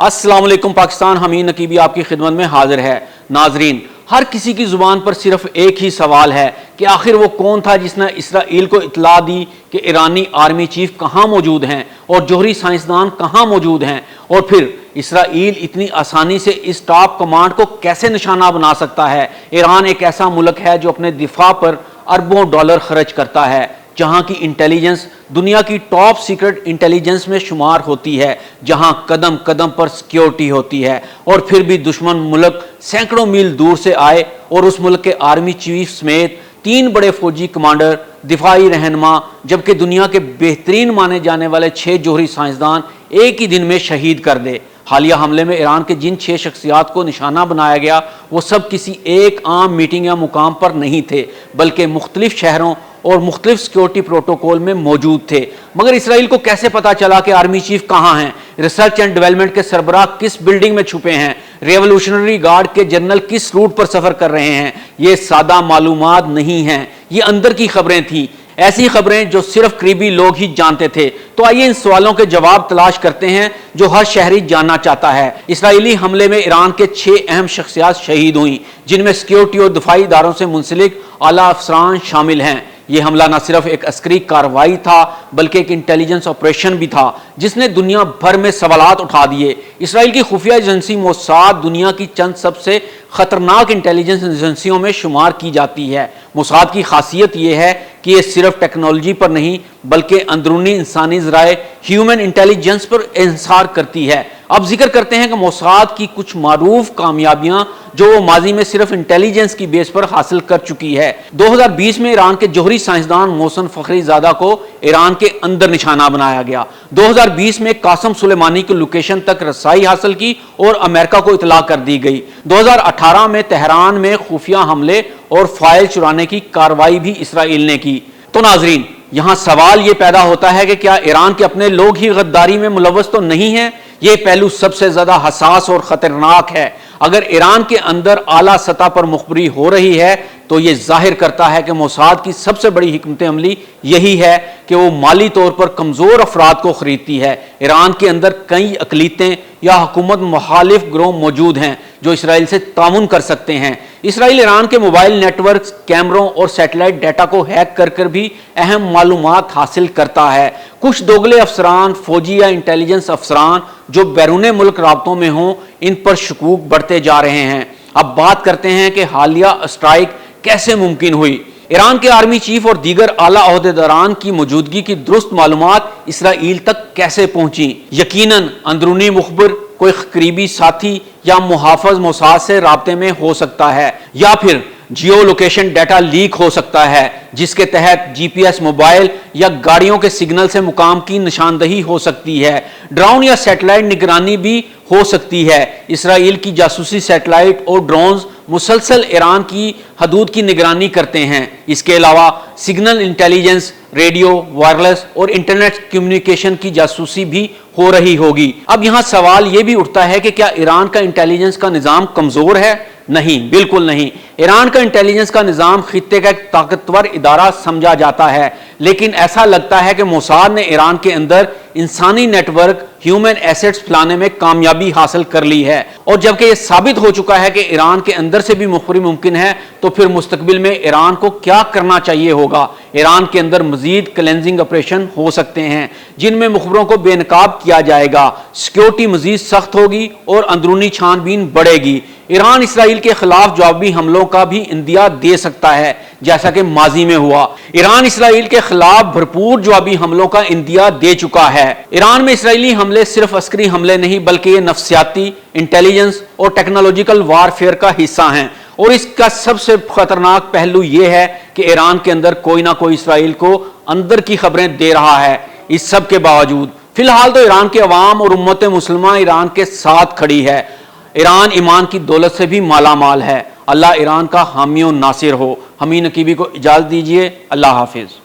السلام علیکم پاکستان، حمید نقیبی آپ کی خدمت میں حاضر ہے۔ ناظرین، ہر کسی کی زبان پر صرف ایک ہی سوال ہے کہ آخر وہ کون تھا جس نے اسرائیل کو اطلاع دی کہ ایرانی آرمی چیف کہاں موجود ہیں اور جوہری سائنسدان کہاں موجود ہیں، اور پھر اسرائیل اتنی آسانی سے اس ٹاپ کمانڈ کو کیسے نشانہ بنا سکتا ہے۔ ایران ایک ایسا ملک ہے جو اپنے دفاع پر اربوں ڈالر خرچ کرتا ہے، جہاں کی انٹیلیجنس دنیا کی ٹاپ سیکرٹ انٹیلیجنس میں شمار ہوتی ہے، جہاں قدم قدم پر سیکیورٹی ہوتی ہے، اور پھر بھی دشمن ملک سینکڑوں میل دور سے آئے اور اس ملک کے آرمی چیف سمیت 3 بڑے فوجی کمانڈر، دفاعی رہنما، جبکہ دنیا کے بہترین مانے جانے والے 6 جوہری سائنسدان ایک ہی دن میں شہید کر دے۔ حالیہ حملے میں ایران کے جن 6 شخصیات کو نشانہ بنایا گیا وہ سب کسی ایک عام میٹنگ یا مقام پر نہیں تھے، بلکہ مختلف شہروں اور مختلف سیکیورٹی پروٹوکول میں موجود تھے۔ مگر اسرائیل کو کیسے پتا چلا کہ آرمی چیف کہاں ہیں؟ ریسرچ اینڈ ڈیولپمنٹ کے سربراہ کس بلڈنگ میں چھپے ہیں؟ ریولوشنری گارڈ کے جنرل کس روٹ پر سفر کر رہے ہیں؟ یہ سادہ معلومات نہیں ہیں، یہ اندر کی خبریں تھیں، ایسی خبریں جو صرف قریبی لوگ ہی جانتے تھے۔ تو آئیے ان سوالوں کے جواب تلاش کرتے ہیں جو ہر شہری جاننا چاہتا ہے۔ اسرائیلی حملے میں ایران کے 6 اہم شخصیات شہید ہوئیں، جن میں سیکیورٹی اور دفاعی اداروں سے منسلک اعلیٰ افسران شامل ہیں۔ یہ حملہ نہ صرف ایک عسکری کارروائی تھا بلکہ ایک انٹیلیجنس آپریشن بھی تھا جس نے دنیا بھر میں سوالات اٹھا دیے۔ اسرائیل کی خفیہ ایجنسی موساد دنیا کی چند سب سے خطرناک انٹیلیجنس ایجنسیوں میں شمار کی جاتی ہے۔ موساد کی خاصیت یہ ہے کہ یہ صرف ٹیکنالوجی پر نہیں بلکہ اندرونی انسانی ذرائع ہیومن انٹیلیجنس پر انحصار کرتی ہے۔ اب ذکر کرتے ہیں کہ موساد کی کچھ معروف کامیابیاں جو وہ ماضی میں صرف انٹیلیجنس کی بیس پر حاصل کر چکی ہے۔ 2020 میں ایران کے جوہری سائنسدان محسن فخری زادہ کو ایران کے اندر نشانہ بنایا گیا۔ 2020 میں قاسم سلیمانی کی لوکیشن تک رسائی حاصل کی اور امریکہ کو اطلاع کر دی گئی۔ 2018 میں تہران میں خفیہ حملے اور فائل چرانے کی کارروائی بھی اسرائیل نے کی۔ تو ناظرین، یہاں سوال یہ پیدا ہوتا ہے کہ کیا ایران کے اپنے لوگ ہی غداری میں ملوث تو نہیں ہیں؟ یہ پہلو سب سے زیادہ حساس اور خطرناک ہے۔ اگر ایران کے اندر اعلیٰ سطح پر مخبری ہو رہی ہے تو یہ ظاہر کرتا ہے کہ موساد کی سب سے بڑی حکمت عملی یہی ہے کہ وہ مالی طور پر کمزور افراد کو خریدتی ہے۔ ایران کے اندر کئی اقلیتیں یا حکومت مخالف گروہ موجود ہیں جو اسرائیل سے تعاون کر سکتے ہیں۔ اسرائیل ایران کے موبائل نیٹ ورکس، کیمروں اور سیٹلائٹ ڈیٹا کو ہیک کر بھی اہم معلومات حاصل کرتا ہے۔ کچھ دوگلے افسران، فوجی یا انٹیلیجنس افسران جو بیرون ملک رابطوں میں ہوں، ان پر شکوک بڑھتے جا رہے ہیں۔ اب بات کرتے ہیں کہ حالیہ اسٹرائک کیسے ممکن ہوئی۔ ایران کے آرمی چیف اور دیگر اعلیٰ عہدیداران کی موجودگی کی درست معلومات اسرائیل تک کیسے پہنچیں؟ یقیناً اندرونی مخبر، کوئی قریبی ساتھی یا محافظ موساد سے رابطے میں ہو سکتا ہے، یا پھر جیو لوکیشن ڈیٹا لیک ہو سکتا ہے جس کے تحت جی پی ایس موبائل یا گاڑیوں کے سگنل سے مقام کی نشاندہی ہو سکتی ہے۔ ڈرون یا سیٹلائٹ نگرانی بھی ہو سکتی ہے۔ اسرائیل کی جاسوسی سیٹلائٹ اور ڈرونز مسلسل ایران کی حدود کی نگرانی کرتے ہیں۔ اس کے علاوہ سگنل انٹیلیجنس، ریڈیو، وائرلیس اور انٹرنیٹ کمیونیکیشن کی جاسوسی بھی ہو رہی ہوگی۔ اب یہاں سوال یہ بھی اٹھتا ہے کہ کیا ایران کا انٹیلیجنس کا نظام کمزور ہے؟ نہیں، بالکل نہیں۔ ایران کا انٹیلیجنس کا نظام خطے کا ایک طاقتور ادارہ سمجھا جاتا ہے، لیکن ایسا لگتا ہے کہ موساد نے ایران کے اندر انسانی نیٹ ورک، ہیومن ایسٹس پھیلانے میں کامیابی حاصل کر لی ہے، اور جبکہ یہ ثابت ہو چکا ہے کہ ایران کے اندر سے بھی مخبری ممکن ہے، تو پھر مستقبل میں ایران کو کیا کرنا چاہیے ہوگا؟ ایران کے اندر مزید کلینزنگ آپریشن ہو سکتے ہیں جن میں مخبروں کو بے نقاب کیا جائے گا، سیکیورٹی مزید سخت ہوگی اور اندرونی چھان بین بڑھے گی۔ ایران اسرائیل کے خلاف جوابی حملوں کا بھی اندیا دے سکتا ہے جیسا کہ ماضی میں ہوا۔ ایران اسرائیل کے خلاف بھرپور جوابی حملوں کا اندیا دے چکا ہے۔ ایران میں اسرائیلی حملے صرف عسکری حملے نہیں بلکہ یہ نفسیاتی، انٹیلیجنس اور ٹیکنالوجیکل وارفیئر کا حصہ ہیں، اور اس کا سب سے خطرناک پہلو یہ ہے کہ ایران کے اندر کوئی نہ کوئی اسرائیل کو اندر کی خبریں دے رہا ہے۔ اس سب کے باوجود فی الحال تو ایران کے عوام اور امت مسلمہ ایران کے ساتھ کھڑی ہے۔ ایران ایمان کی دولت سے بھی مالا مال ہے۔ اللہ ایران کا حامی و ناصر ہو۔ حمید نقیبی کو اجازت دیجیے۔ اللہ حافظ۔